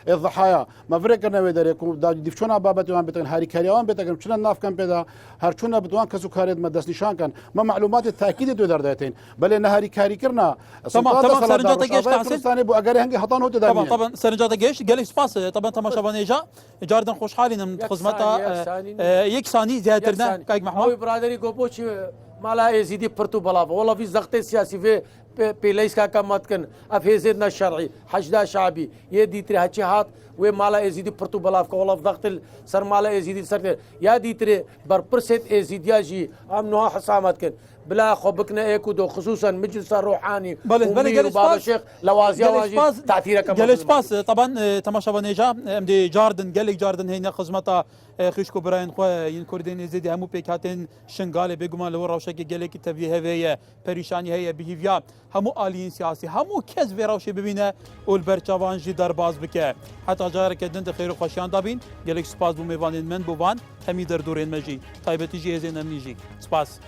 الضحايا ما فريكرنا ويدريكم دا ديفشونا بابتوان بتن هاري كاريوان بتن شنو ناف كان بدا هرچونا بتوان كسو كارت مدس نشان كان ما معلومات التاكيد دو دردتين بل ان هاري كاري كرنا تمام سرنجاتك ايش كردستان بو اگر هنگي هطان هوت طبعا طبعا سرنجاتك ايش قال سباس طبعا تماشا جاردن خوشحالين من خدمتها يك ثاني زيادتنا كايك محمود برادري گوبوچ مالا ازيدي برتو بلا والله في ضغط سياسي في بيليس كا متكن افيزنا الشرعي حشدا شعبي يدي تري هات ومالا ازيدي برتو بلا والله في ضغط سر مالا ازيدي سر يا دي تري بربرست ازيدياجي امنها حسامات كن بلا خبكنا ايكو دو خصوصا مجلس الروحاني بله بابا الشيخ لوازيا واجي تاثيرك قال سباس طبعا تماشا بنيجا ام دي جاردن قال لك جاردن هنا خدمتها خشكو براين خو ين كردين زيدي همو بيكاتين شنغال بيغمان لو روشك قال لك تبي هي بريشاني هي بيهيفيا همو الين سياسي همو كز فيروش ببينه والبرچوان جي درباز بك حتى جارك دنت خير خوشيان دابين قال لك سباس بو ميوان من بوان همي دردورين مجي طيبتي جي زين امنيجي سباس